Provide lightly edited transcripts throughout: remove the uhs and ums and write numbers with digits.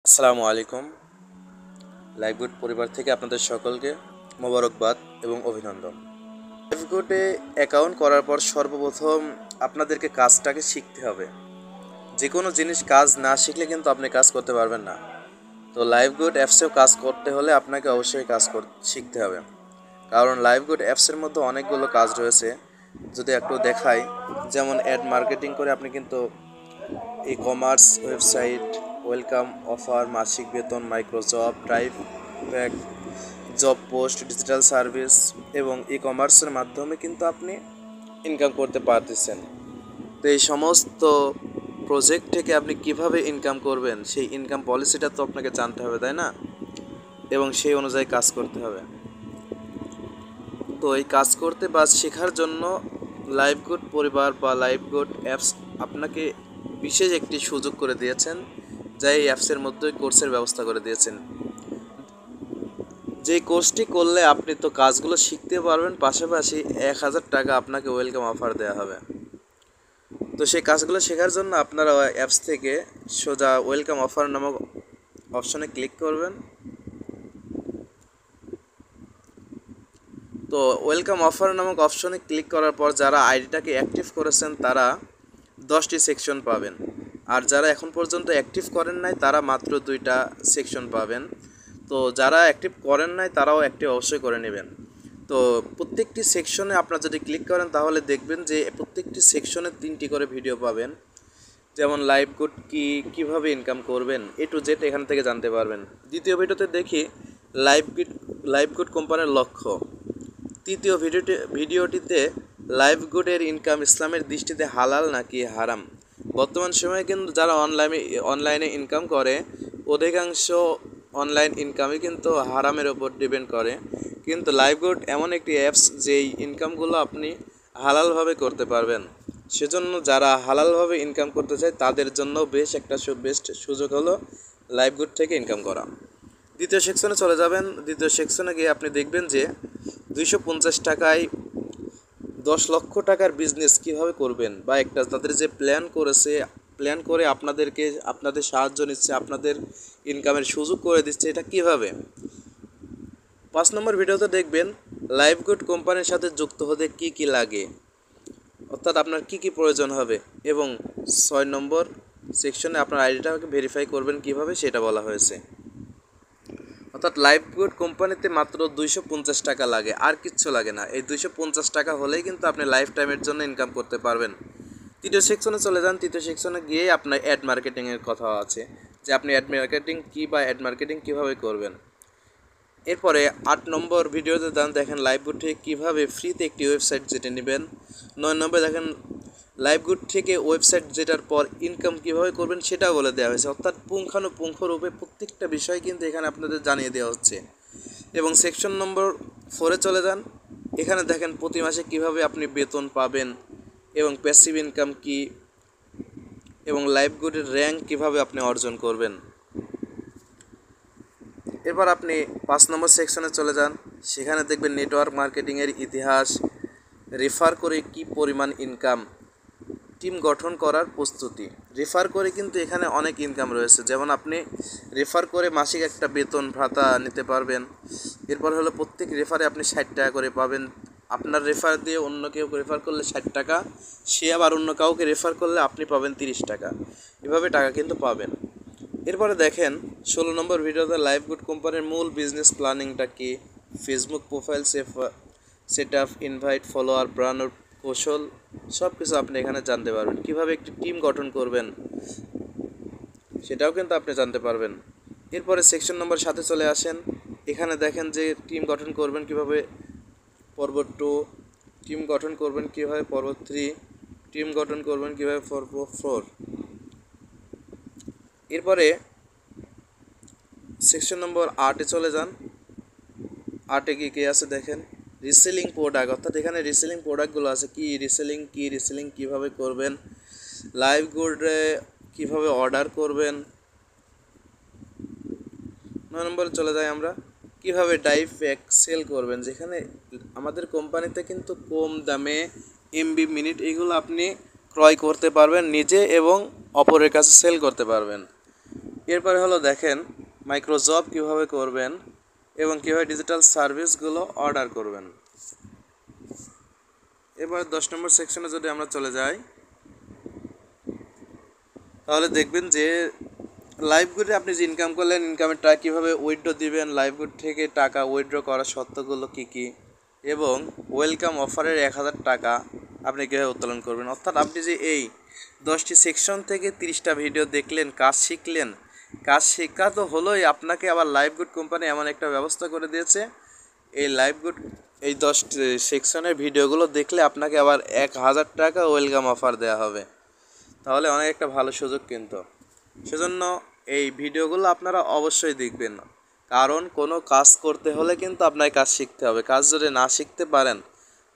আসসালামু আলাইকুম। লাইফগুড পরিবার থেকে আপনাদের সকলকে মোবারকবাদ এবং অভিনন্দন। লাইফগুডে অ্যাকাউন্ট করার পর সর্বপ্রথম আপনাদেরকে কাজটাকে শিখতে হবে। যে কোনো জিনিস কাজ না শিখলে কিন্তু আপনি কাজ করতে পারবেন না। তো লাইফগুড অ্যাপসেও কাজ করতে হলে আপনাকে অবশ্যই শিখতে হবে। কারণ লাইফগুড অ্যাপসের মধ্যে অনেকগুলো কাজ রয়েছে। যদি একটু দেখাই, যেমন অ্যাড মার্কেটিং করে আপনি কিন্তু e commerce website, welcome offer, মাসিক বেতন, micro job, drive back, job post, digital service এবং ই কমার্সের মাধ্যমে কিন্তু আপনি ইনকাম করতে পারতেছেন। তো এই সমস্ত প্রজেক্ট থেকে আপনি কিভাবে ইনকাম করবেন, সেই ইনকাম পলিসিটা তো আপনাকে জানতে হবে, তাই না? এবং সেই অনুযায়ী কাজ করতে হবে। তো এই কাজ করতে বা শেখার জন্য লাইফগুড পরিবার বা লাইফগুড অ্যাপস আপনাকে বিশেষ একটি সুযোগ করে দিয়েছেন, যা এই অ্যাপসের মধ্যেই কোর্সের ব্যবস্থা করে দিয়েছেন। যে কোর্সটি করলে আপনি তো কাজগুলো শিখতে পারবেন, পাশাপাশি 1000 টাকা আপনাকে ওয়েলকাম অফার দেওয়া হবে। তো সেই কাজগুলো শেখার জন্য আপনারা অ্যাপস থেকে সোজা ওয়েলকাম অফার নামক অপশনে ক্লিক করবেন। তো ওয়েলকাম অফার নামক অপশনে ক্লিক করার পর যারা আইডিটাকে অ্যাক্টিভ করেছেন তারা 10টি সেকশন পাবেন, আর যারা এখন পর্যন্ত অ্যাক্টিভ করেন নাই তারা মাত্র 2টা সেকশন পাবেন। তো যারা অ্যাক্টিভ করেন নাই তারাও অ্যাক্টিভ অবশ্যই করে নেবেন। তো প্রত্যেকটি সেকশনে আপনারা যদি ক্লিক করেন তাহলে দেখবেন যে প্রত্যেকটি সেকশনে 3টি করে ভিডিও পাবেন। যেমন লাইফগুড কীভাবে ইনকাম করবেন, A to Z এখান থেকে জানতে পারবেন। দ্বিতীয় ভিডিওতে দেখি লাইফগুড কোম্পানির লক্ষ্য। তৃতীয় ভিডিওটিতে লাইফগুডের ইনকাম ইসলামের দৃষ্টিতে হালাল নাকি হারাম। বর্তমান সময়ে কিন্তু যারা অনলাইনে ইনকাম করে, অধিকাংশ অনলাইন ইনকামই কিন্তু হারামের ওপর ডিপেন্ড করে। কিন্তু লাইফগুড এমন একটি অ্যাপস যেই ইনকামগুলো আপনি হালালভাবে করতে পারবেন। সেজন্য যারা হালালভাবে ইনকাম করতে চায় তাদের জন্য বেস্ট সুযোগ হলো লাইফগুড থেকে ইনকাম করা। দ্বিতীয় সেকশনে চলে যাবেন। দ্বিতীয় সেকশনে গিয়ে আপনি দেখবেন যে 250 টাকায় 10 লক্ষ টাকার বিজনেস কিভাবে করবেন, বা একটা তাদের যে প্ল্যান করে আপনাদের সাহায্য নিচ্ছে, আপনাদের ইনকামের সুযোগ করে দিচ্ছে, এটা কিভাবে। 5 নম্বর ভিডিওতে দেখবেন লাইফগুড কোম্পানির সাথে যুক্ত হতে কি কি লাগে, অর্থাৎ আপনার কি কি প্রয়োজন হবে, এবং 6 নম্বর সেকশনে আপনার আইডিটাকে ভেরিফাই করবেন কিভাবে সেটা বলা হয়েছে। অর্থাৎ লাইফগুড কোম্পানিতে মাত্র 250 টাকা লাগে, আর কিচ্ছু লাগে না। এই 250 টাকা হলেই কিন্তু আপনি লাইফ টাইমের জন্য ইনকাম করতে পারবেন। তৃতীয় সেকশনে চলে যান। তৃতীয় সেকশনে গিয়ে আপনার অ্যাড মার্কেটিংয়ের কথা আছে, যে আপনি অ্যাড মার্কেটিং কী বা অ্যাড মার্কেটিং কীভাবে করবেন। এরপরে 8 নম্বর ভিডিওতে দেখেন লাইফগুড থেকে কীভাবে ফ্রিতে একটি ওয়েবসাইট যেটা নেবেন। 9 নম্বরে দেখেন লাইফগুড থেকে ওয়েবসাইট যেটার পর ইনকাম কীভাবে করবেন সেটাও বলে দেওয়া হয়েছে, অর্থাৎ পুঙ্খানুপুঙ্খরূপে প্রত্যেকটা বিষয় কিন্তু এখানে আপনাদের জানিয়ে দেওয়া হচ্ছে। এবং সেকশন নম্বর 4-এ চলে যান। এখানে দেখেন প্রতি মাসে কীভাবে আপনি বেতন পাবেন এবং প্যাসিভ ইনকাম কী, এবং লাইফগুডের র্যাঙ্ক কীভাবে আপনি অর্জন করবেন। এরপর আপনি 5 নম্বর সেকশনে চলে যান। সেখানে দেখবেন নেটওয়ার্ক মার্কেটিংয়ের ইতিহাস, রেফার করে কি পরিমাণ ইনকাম, টিম গঠন করার প্রস্তুতি। রেফার করে কিন্তু এখানে অনেক ইনকাম রয়েছে, যেমন আপনি রেফার করে মাসিক একটা বেতন ভাতা নিতে পারবেন। এরপর হলো প্রত্যেক রেফারে আপনি 60 টাকা করে পাবেন। আপনার রেফার দিয়ে অন্য কেউ রেফার করলে 60 টাকা, সে আবার অন্য কাউকে রেফার করলে আপনি পাবেন 30 টাকা। এভাবে টাকা কিন্তু পাবেন। এরপরে দেখেন 16 নম্বর ভিডিওতে লাইফগুড কোম্পানির মূল বিজনেস প্ল্যানিংটা কি, Facebook profile set up, invite, follower, বাড়ানোর কৌশল, সব কিছু আপনি এখানে জানতে পারবেন। কিভাবে একটি টিম গঠন করবেন সেটাও কিন্তু আপনি জানতে পারবেন। এরপরে সেকশন নম্বর 7-এ চলে আসেন। এখানে দেখেন যে টিম গঠন করবেন কিভাবে, পর্ব 2, টিম গঠন করবেন কিভাবে, পর্ব 3, টিম গঠন করবেন কিভাবে, পর্ব 4। এরপরে সেকশন নম্বর 8-এ চলে যান। 8-এ কী আছে দেখেন, রিসেলিং প্রোডাক্ট, অর্থাৎ এখানে রিসেলিং প্রোডাক্টগুলো আছে, রিসেলিং কীভাবে করবেন, লাইফগুডে কীভাবে অর্ডার করবেন। 9 নম্বরে চলে যাই আমরা, কীভাবে ডাইরেক্ট সেল করবেন, যেখানে আমাদের কোম্পানিতে কিন্তু কম দামে এমবি মিনিট এগুলো আপনি ক্রয় করতে পারবেন নিজে এবং অপরের কাছে সেল করতে পারবেন। এরপরে হলো দেখেন মাইক্রোজব কিভাবে করবেন এবং কীভাবে ডিজিটাল সার্ভিসগুলো অর্ডার করবেন। এবার 10 নম্বর সেকশনে যদি আমরা চলে যাই, তাহলে দেখবেন যে লাইভগুডে আপনি যে ইনকাম করলেন, ইনকামের টাকা কীভাবে উইথড্র দিবেন, লাইভগুড থেকে টাকা উইথড্র করার শর্তগুলো কী কী, এবং ওয়েলকাম অফারের 1000 টাকা আপনি কীভাবে উত্তোলন করবেন। অর্থাৎ আপনি যে এই 10টি সেকশন থেকে 30টা ভিডিও দেখলেন, কাজ শিখলেন, কাজ শেখা তো হলোই, আপনাকে আবার লাইভগুড কোম্পানি এমন একটা ব্যবস্থা করে দিয়েছে, এই লাইভগুড এই 10টি সেকশনের ভিডিওগুলো দেখলে আপনাকে আবার 1000 টাকা ওয়েলকাম অফার দেওয়া হবে। তাহলে অনেক একটা ভালো সুযোগ কিন্তু। সেজন্য এই ভিডিওগুলো আপনারা অবশ্যই দেখবেন, কারণ কোনো কাজ করতে হলে কিন্তু আপনাকে কাজ শিখতে হবে। কাজ যদি না শিখতে পারেন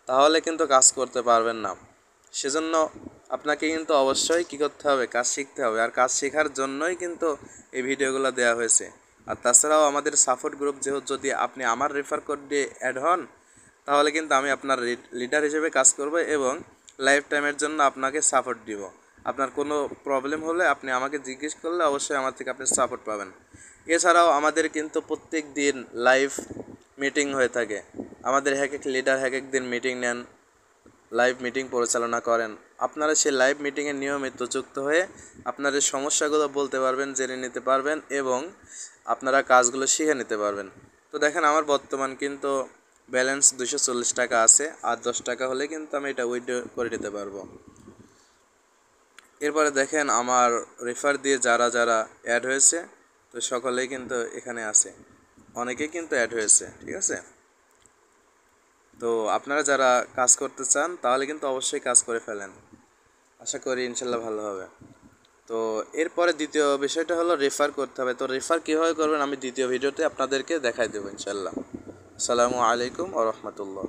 তাহলে কিন্তু কাজ করতে পারবেন না। সেজন্য আপনাকে কিন্তু অবশ্যই কী করতে হবে, কাজ শিখতে হবে। আর কাজ শেখার জন্যই কিন্তু এই ভিডিওগুলো দেওয়া হয়েছে। আর তাছাড়াও আমাদের সাপোর্ট গ্রুপ যেহেতু, যদি আপনি আমার রেফার কোড দিয়ে অ্যাড হন তাহলে কিন্তু আমি আপনার লিডার হিসেবে কাজ করব এবং লাইফ টাইমের জন্য আপনাকে সাপোর্ট দিব। আপনার কোনো প্রবলেম হলে আপনি আমাকে জিজ্ঞেস করলে অবশ্যই আমার থেকে আপনি সাপোর্ট পাবেন। এছাড়াও আমাদের কিন্তু প্রত্যেক দিন লাইভ মিটিং হয়ে থাকে। আমাদের এক এক লিডার এক এক দিন মিটিং নেন, লাইভ মিটিং পরিচালনা করেন। আপনারা সেই লাইভ মিটিংয়ে নিয়মিত যুক্ত হয়ে আপনাদের সমস্যাগুলো বলতে পারবেন, জেনে নিতে পারবেন এবং আপনারা কাজগুলো শিখে নিতে পারবেন। তো দেখেন আমার বর্তমান কিন্তু ব্যালেন্স 240 টাকা আছে, আর 10 টাকা হলে কিন্তু আমি এটা উইথড্র করে নিতে পারবো। এরপরে দেখেন আমার রেফার দিয়ে যারা যারা অ্যাড হয়েছে, তো সকলেই কিন্তু এখানে আছে, অনেকেই কিন্তু অ্যাড হয়েছে, ঠিক আছে। তো আপনারা যারা কাজ করতে চান তাহলে কিন্তু অবশ্যই কাজ করে ফেলেন, আশা করি ইনশাল্লাহ ভালো হবে। তো এরপরে দ্বিতীয় বিষয়টা হলো রেফার করতে হবে। তো রেফার কীভাবে করবেন আমি দ্বিতীয় ভিডিওতে আপনাদেরকে দেখাই দেবো ইনশাল্লাহ। আসসালামু আলাইকুম ওয়া রাহমাতুল্লাহ।